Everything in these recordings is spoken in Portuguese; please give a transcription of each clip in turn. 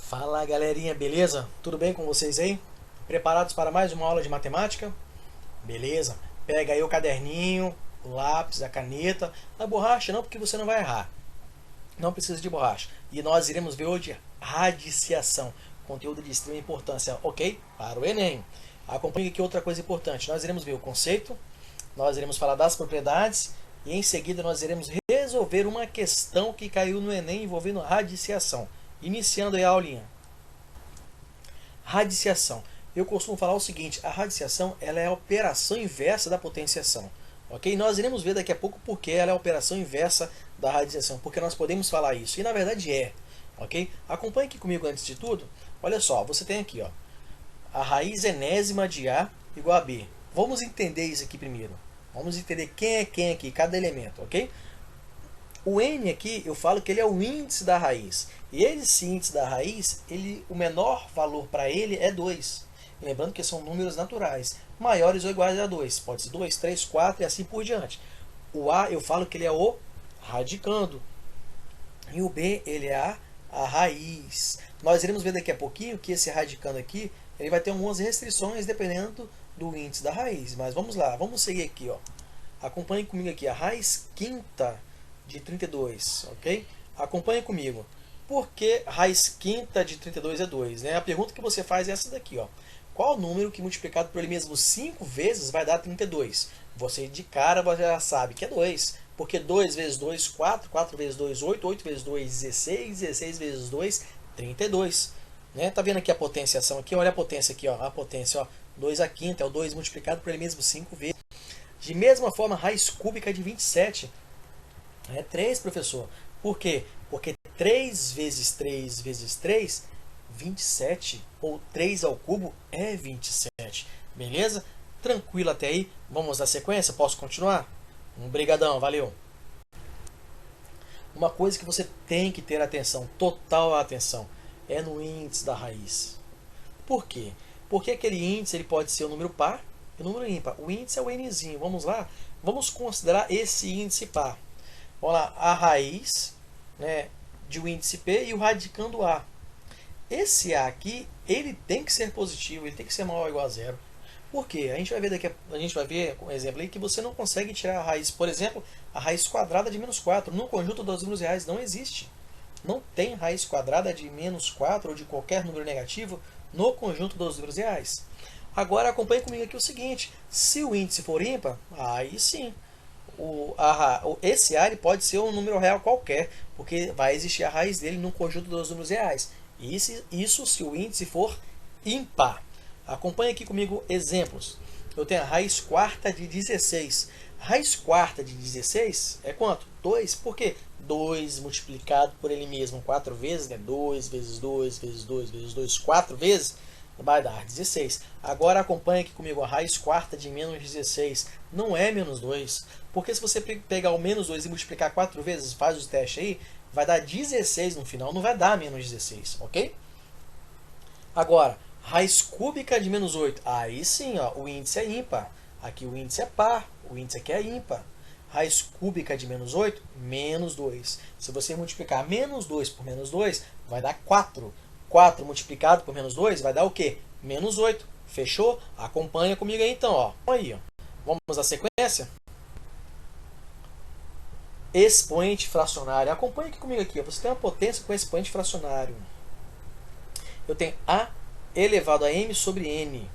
Fala galerinha, beleza? Tudo bem com vocês aí? Preparados para mais uma aula de matemática? Beleza? Pega aí o caderninho, o lápis, a caneta, a borracha não, porque você não vai errar. Não precisa de borracha. E nós iremos ver hoje radiciação, conteúdo de extrema importância, ok? Para o Enem. Acompanhe aqui outra coisa importante. Nós iremos ver o conceito, nós iremos falar das propriedades e em seguida nós iremos resolver uma questão que caiu no Enem envolvendo radiciação. Iniciando aí a aulinha. Radiciação. Eu costumo falar o seguinte, a radiciação ela é a operação inversa da potenciação. Ok? Nós iremos ver daqui a pouco porque ela é a operação inversa da radiciação, porque nós podemos falar isso. E na verdade é. Ok? Acompanhe aqui comigo antes de tudo. Olha só, você tem aqui ó, a raiz enésima de A igual a B. Vamos entender isso aqui primeiro. Vamos entender quem é quem aqui, cada elemento, ok? O n aqui, eu falo que ele é o índice da raiz. E esse índice da raiz, o menor valor para ele é 2. Lembrando que são números naturais, maiores ou iguais a 2. Pode ser 2, 3, 4 e assim por diante. O A, eu falo que ele é o radicando. E o B, ele é a raiz. Nós iremos ver daqui a pouquinho que esse radicando aqui, ele vai ter algumas restrições dependendo do índice da raiz. Mas vamos lá, vamos seguir aqui. Ó. Acompanhe comigo aqui, a raiz quinta de 32, ok? Acompanhe comigo. Por que raiz quinta de 32 é 2? Né? A pergunta que você faz é essa daqui. Ó. Qual o número que multiplicado por ele mesmo 5 vezes vai dar 32? Você de cara você já sabe que é 2. Porque 2 vezes 2, 4. 4 vezes 2, 8. 8 vezes 2, 16. 16 vezes 2, 32. Né? Tá vendo aqui a potenciação aqui? Olha a potência aqui. Ó. A potência, ó. 2 a quinta é o 2 multiplicado por ele mesmo 5 vezes. De mesma forma, raiz cúbica de 27 é 3, professor. Por quê? Porque 3 vezes 3 vezes 3, 27. Ou 3 ao cubo é 27. Beleza? Tranquilo até aí. Vamos na sequência? Posso continuar? Obrigadão, valeu. Uma coisa que você tem que ter atenção, total atenção, é no índice da raiz. Por quê? Porque aquele índice ele pode ser o número par e o número ímpar. O índice é o nzinho. Vamos lá? Vamos considerar esse índice par. Vamos lá, a raiz, né, de um índice P e o radicando A. Esse A aqui, ele tem que ser positivo, ele tem que ser maior ou igual a zero. Por quê? A gente vai ver com um exemplo aí que você não consegue tirar a raiz, por exemplo, a raiz quadrada de menos 4. No conjunto dos números reais não existe. Não tem raiz quadrada de menos 4 ou de qualquer número negativo no conjunto dos números reais. Agora acompanhe comigo aqui o seguinte, se o índice for ímpar, aí sim. Esse A ele pode ser um número real qualquer, porque vai existir a raiz dele no conjunto dos números reais. Isso se o índice for ímpar. Acompanhe aqui comigo exemplos. Eu tenho a raiz quarta de 16. A raiz quarta de 16 é quanto? 2. Por quê? 2 multiplicado por ele mesmo 4 vezes, né? 2 vezes 2 vezes 2 vezes 2, 4 vezes, vai dar 16. Agora acompanhe aqui comigo a raiz quarta de menos 16. Não é menos 2. Porque se você pegar o menos 2 e multiplicar 4 vezes, faz o teste aí, vai dar 16 no final, não vai dar menos 16, ok? Agora, raiz cúbica de menos 8. Aí sim, ó, o índice é ímpar. Aqui o índice é par, o índice aqui é ímpar. Raiz cúbica de menos 8, menos 2. Se você multiplicar menos 2 por menos 2, vai dar 4. 4 multiplicado por menos 2 vai dar o quê? Menos 8. Fechou? Acompanha comigo aí então. Ó. Aí, ó. Vamos à sequência? Expoente fracionário. Acompanhe aqui comigo aqui. Você tem uma potência com expoente fracionário. Eu tenho A elevado a m sobre n.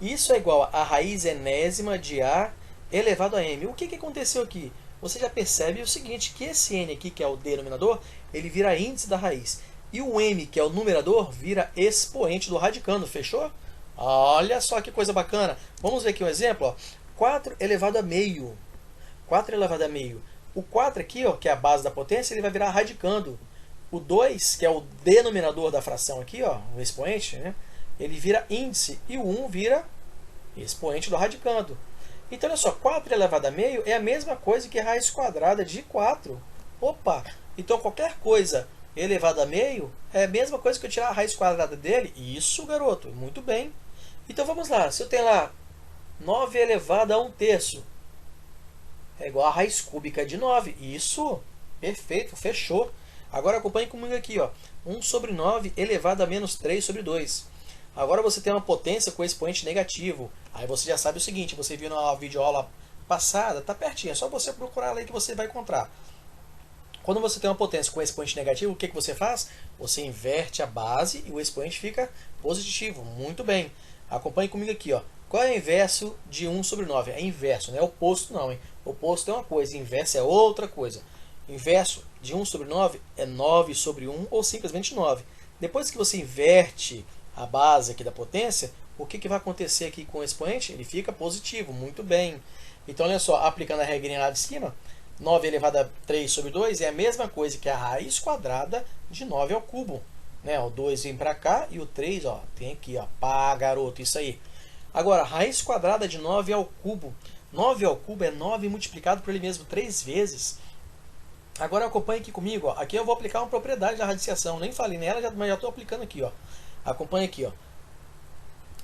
Isso é igual a raiz enésima de A elevado a m. O que aconteceu aqui? Você já percebe o seguinte, que esse n aqui, que é o denominador, ele vira índice da raiz. E o m, que é o numerador, vira expoente do radicando. Fechou? Olha só que coisa bacana. Vamos ver aqui um exemplo. Ó. 4 elevado a meio. 4 elevado a meio. O 4 aqui, ó, que é a base da potência, ele vai virar radicando. O 2, que é o denominador da fração aqui, ó, o expoente, né, ele vira índice. E o 1 vira expoente do radicando. Então, olha só, 4 elevado a meio é a mesma coisa que raiz quadrada de 4. Opa! Então, qualquer coisa elevado a meio é a mesma coisa que eu tirar a raiz quadrada dele. Isso, garoto, muito bem. Então, vamos lá. Se eu tenho lá 9 elevado a 1/3, é igual a raiz cúbica de 9. Isso, perfeito, fechou. Agora acompanhe comigo aqui. Ó. 1 sobre 9 elevado a menos 3 sobre 2. Agora você tem uma potência com expoente negativo. Aí você já sabe o seguinte, você viu na videoaula passada, tá pertinho, é só você procurar lá que você vai encontrar. Quando você tem uma potência com expoente negativo, o que você faz? Você inverte a base e o expoente fica positivo. Muito bem. Acompanhe comigo aqui, ó. Qual é o inverso de 1 sobre 9? É inverso, não é oposto não, hein? Oposto é uma coisa, inverso é outra coisa. Inverso de 1 sobre 9 é 9 sobre 1 ou simplesmente 9. Depois que você inverte a base aqui da potência, o que vai acontecer aqui com o expoente? Ele fica positivo, muito bem. Então, olha só, aplicando a regrinha lá de cima, 9 elevado a 3 sobre 2 é a mesma coisa que a raiz quadrada de 9 ao cubo. Né? O 2 vem para cá e o 3 ó, tem aqui. Ó. Pá, garoto, isso aí. Agora, raiz quadrada de 9 ao cubo. 9 ao cubo é 9 multiplicado por ele mesmo 3 vezes. Agora acompanhe aqui comigo. Ó. Aqui eu vou aplicar uma propriedade da radiciação. Nem falei nela, mas já estou aplicando aqui. Ó. Acompanhe aqui. Ó.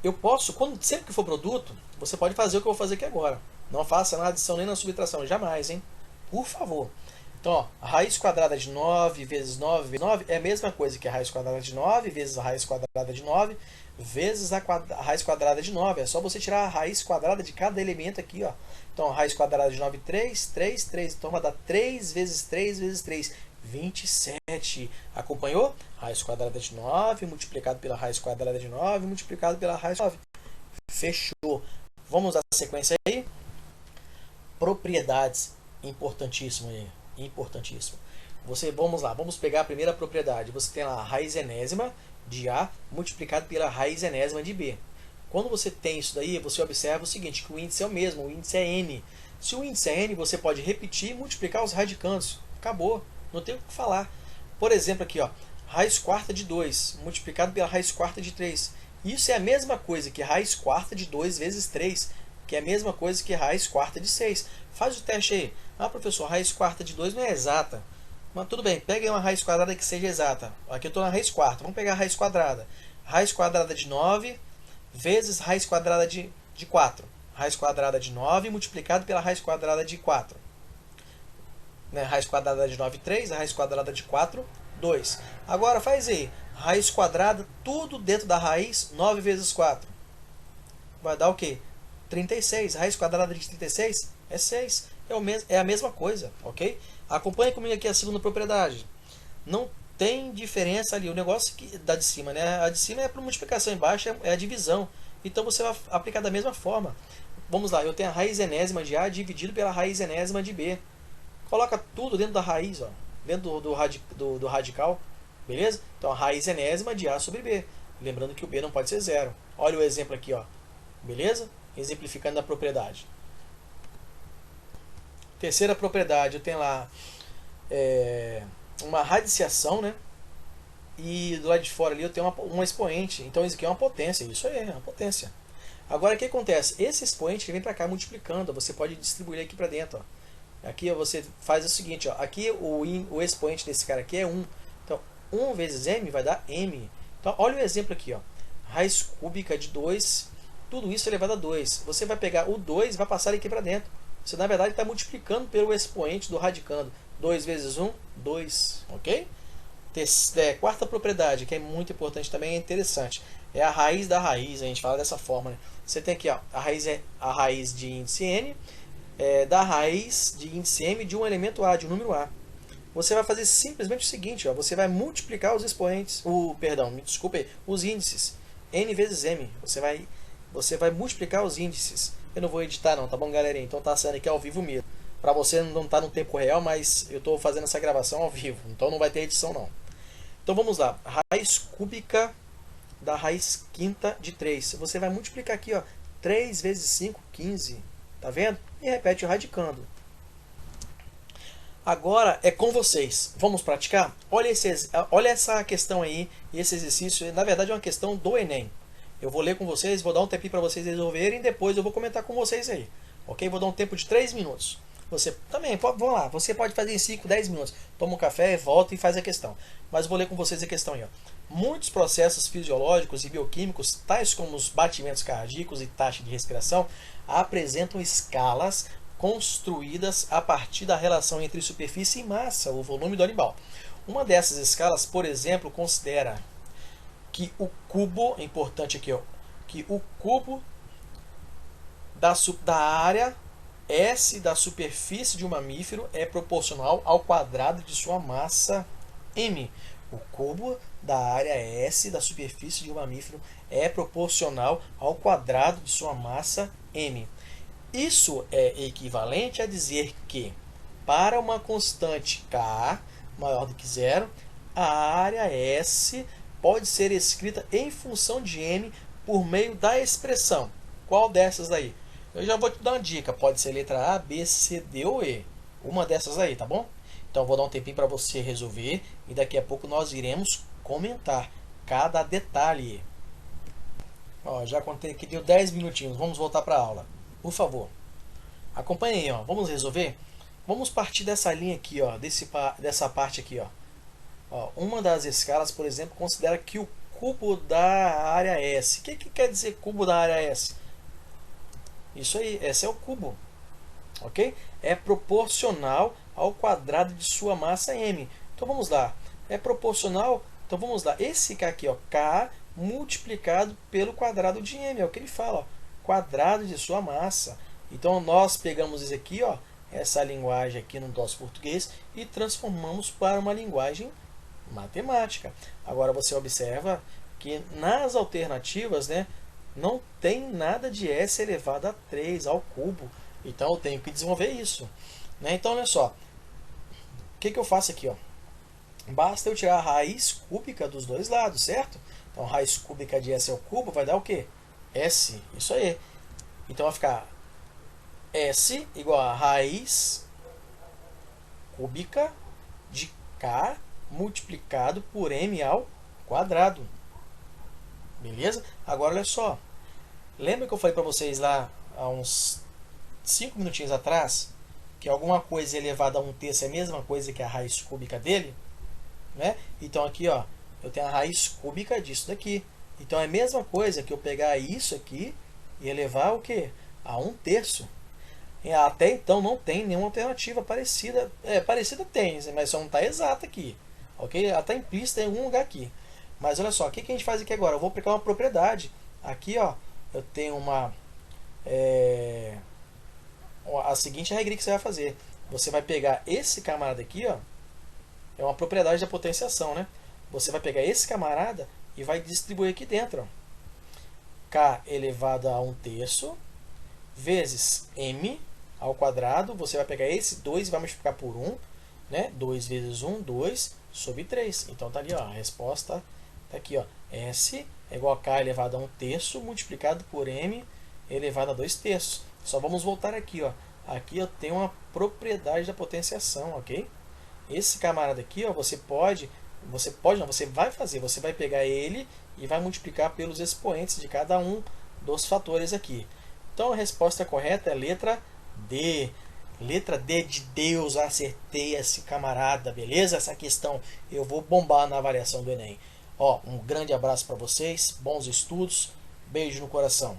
Eu posso, sempre que for produto, você pode fazer o que eu vou fazer aqui agora. Não faça na adição nem na subtração. Jamais, hein? Por favor. Então, ó, a raiz quadrada de 9 vezes 9 vezes 9 é a mesma coisa que a raiz quadrada de 9 vezes a raiz quadrada de 9 vezes a raiz quadrada de 9. É só você tirar a raiz quadrada de cada elemento aqui. Ó. Então, a raiz quadrada de 9, 3, 3, 3. Então, vai dar 3 vezes 3 vezes 3, 27. Acompanhou? Raiz quadrada de 9 multiplicado pela raiz quadrada de 9 multiplicado pela raiz de 9. Fechou. Vamos à sequência aí. Propriedades. Importantíssimo aí. Importantíssimo. Vamos lá, vamos pegar a primeira propriedade. Você tem lá a raiz enésima de A multiplicado pela raiz enésima de B. Quando você tem isso daí, você observa o seguinte, que o índice é o mesmo, o índice é N. Se o índice é N, você pode repetir e multiplicar os radicandos. Acabou, não tem o que falar. Por exemplo aqui, ó, raiz quarta de 2 multiplicado pela raiz quarta de 3. Isso é a mesma coisa que raiz quarta de 2 vezes 3, que é a mesma coisa que raiz quarta de 6. Faz o teste aí. Ah, professor, raiz quarta de 2 não é exata. Mas tudo bem, pega aí uma raiz quadrada que seja exata. Aqui eu estou na raiz quarta. Vamos pegar a raiz quadrada. Raiz quadrada de 9 vezes raiz quadrada de 4. Raiz quadrada de 9 multiplicado pela raiz quadrada de 4. Né? Raiz quadrada de 9, 3. A raiz quadrada de 4, 2. Agora faz aí. Raiz quadrada, tudo dentro da raiz, 9 vezes 4. Vai dar o quê? 36. A raiz quadrada de 36 é 6. É a mesma coisa, ok? Acompanhe comigo aqui a segunda propriedade. Não tem diferença ali. O negócio da de cima, né? A de cima é para multiplicação, embaixo é a divisão. Então você vai aplicar da mesma forma. Vamos lá, eu tenho a raiz enésima de A dividido pela raiz enésima de B. Coloca tudo dentro da raiz, ó, dentro do radical. Beleza? Então a raiz enésima de A sobre B. Lembrando que o B não pode ser zero. Olha o exemplo aqui, ó. Beleza? Exemplificando a propriedade. Terceira propriedade, eu tenho lá uma radiciação, né? E do lado de fora ali eu tenho uma expoente. Então isso aqui é uma potência. Isso aí é uma potência. Agora o que acontece? Esse expoente ele vem para cá multiplicando. Você pode distribuir aqui para dentro. Ó. Aqui você faz o seguinte. Ó. Aqui o expoente desse cara aqui é 1. Então 1 vezes m vai dar m. Então olha o exemplo aqui. Ó. Raiz cúbica de 2. Tudo isso elevado a 2. Você vai pegar o 2 e vai passar ele aqui para dentro. Você, na verdade, está multiplicando pelo expoente do radicando. 2 vezes 1, 2. Ok? Quarta propriedade, que é muito importante também, é interessante. É a raiz da raiz. A gente fala dessa forma. Né? Você tem aqui ó, a raiz de índice n, da raiz de índice m de um elemento a, de um número a. Você vai fazer simplesmente o seguinte. Ó, você vai multiplicar os expoentes. Me desculpe, os índices. N vezes m. Você vai multiplicar os índices. Eu não vou editar não, tá bom, galerinha? Então tá saindo aqui ao vivo mesmo. Pra você não tá no tempo real, mas eu tô fazendo essa gravação ao vivo. Então não vai ter edição não. Então vamos lá. Raiz cúbica da raiz quinta de 3. Você vai multiplicar aqui, ó. 3 vezes 5, 15. Tá vendo? E repete o radicando. Agora é com vocês. Vamos praticar? Olha essa questão aí. E esse exercício, na verdade, é uma questão do Enem. Eu vou ler com vocês, vou dar um tempinho para vocês resolverem, depois eu vou comentar com vocês aí. Ok? Vou dar um tempo de 3 minutos. Você também, vamos lá, você pode fazer em 5, 10 minutos. Toma um café, volta e faz a questão. Mas vou ler com vocês a questão aí. Ó. Muitos processos fisiológicos e bioquímicos, tais como os batimentos cardíacos e taxa de respiração, apresentam escalas construídas a partir da relação entre superfície e massa, o volume do animal. Uma dessas escalas, por exemplo, considera que o cubo, é importante aqui, ó, que o cubo da área S da superfície de um mamífero é proporcional ao quadrado de sua massa m. O cubo da área S da superfície de um mamífero é proporcional ao quadrado de sua massa m. Isso é equivalente a dizer que, para uma constante k maior do que zero, a área S pode ser escrita em função de m por meio da expressão. Qual dessas daí? Eu já vou te dar uma dica. Pode ser letra A, B, C, D ou E. Uma dessas aí, tá bom? Então vou dar um tempinho para você resolver e daqui a pouco nós iremos comentar cada detalhe. Ó, já contei aqui, deu 10 minutinhos. Vamos voltar para a aula. Por favor, acompanhe aí. Ó. Vamos resolver? Vamos partir dessa linha aqui, ó, dessa parte aqui. Ó, uma das escalas, por exemplo, considera que o cubo da área S. O que quer dizer cubo da área S? Isso aí, esse é o cubo. Ok? É proporcional ao quadrado de sua massa m. Então vamos lá. É proporcional. Então vamos lá. Esse K aqui, ó, K multiplicado pelo quadrado de m. É o que ele fala. Ó, quadrado de sua massa. Então nós pegamos isso aqui, ó, essa linguagem aqui no nosso português e transformamos para uma linguagem matemática. Agora você observa que nas alternativas, né, não tem nada de s elevado a 3 ao cubo. Então eu tenho que desenvolver isso. Né? Então olha só. O que eu faço aqui? Ó? Basta eu tirar a raiz cúbica dos dois lados, certo? Então a raiz cúbica de s ao cubo vai dar o quê? S. Isso aí. Então vai ficar s igual a raiz cúbica de k multiplicado por m ao quadrado. Beleza? Agora olha só. Lembra que eu falei para vocês lá há uns 5 minutinhos atrás que alguma coisa elevada a 1/3 é a mesma coisa que a raiz cúbica dele? Né? Então aqui, ó, eu tenho a raiz cúbica disso daqui. Então é a mesma coisa que eu pegar isso aqui e elevar o quê? A 1/3. Até então não tem nenhuma alternativa parecida. Parecida tem, mas só não está exata aqui. Ok? Ela está implícita em algum lugar aqui. Mas olha só, o que a gente faz aqui agora? Eu vou aplicar uma propriedade. Aqui, ó, eu tenho a seguinte regra que você vai fazer. Você vai pegar esse camarada aqui, ó, é uma propriedade da potenciação, né? Você vai pegar esse camarada e vai distribuir aqui dentro. Ó. K elevado a 1/3 vezes m ao quadrado. Você vai pegar esse 2 e vai multiplicar por 1. Né? 2 vezes 1, 2 sobre 3. Então tá ali, ó, a resposta tá aqui, ó. S é igual a K elevado a 1/3 multiplicado por m elevado a 2/3. Só vamos voltar aqui, ó. Aqui eu tenho uma propriedade da potenciação, ok? Esse camarada aqui, ó, você vai fazer, você vai pegar ele e vai multiplicar pelos expoentes de cada um dos fatores aqui. Então a resposta correta é a letra D. Letra D de Deus, acertei esse camarada, beleza? Essa questão eu vou bombar na avaliação do Enem. Ó, um grande abraço para vocês, bons estudos, beijo no coração.